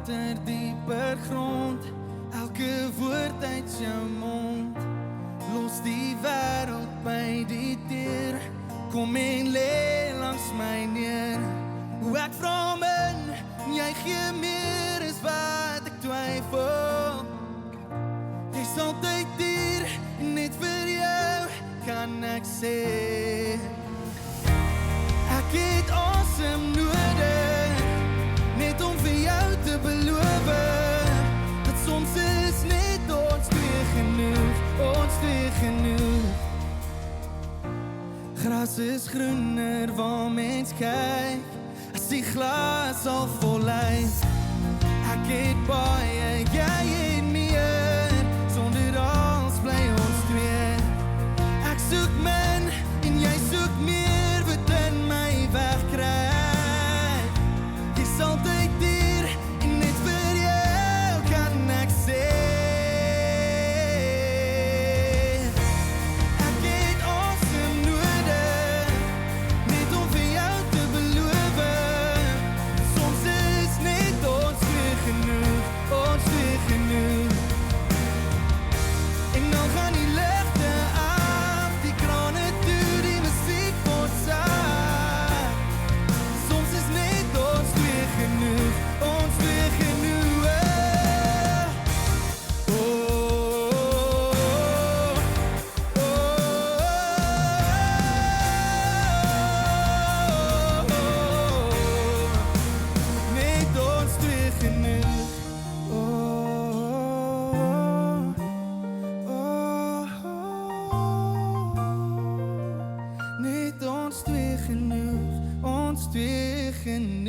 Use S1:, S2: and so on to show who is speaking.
S1: water dieper grond, elke woord uit jou mond. Los die wêreld by die deur, kom en lê langs my neer. Hoe ek vra min, jy gee meer as wat ek twyfel. Jy's altyd hier, net vir jou kan ek sê. Ek het asem nodig, net om vir jou te beloof, dat soms is net ons twee genoeg, ons twee genoeg. Gras is groener waar mens kyk, as die glas al vol is. Ek het baie, jy het meer, sonder als bly ons twee. Ek soek min en jy soek meer, wat in my wegkry. Jy's altyd hier en net vir jou kan ek sê. Ek het asem nodig, net om vir jou te beloof, soms is net ons twee genoeg, ons twee genoeg. En dan gaan die ligte af, die krane toe, die musiek word saai. Soms is net ons twee genoeg, ons twee genoeg. Oh, oh, oh, net ons twee genoeg. Net ons twee genoeg, ons twee genoeg.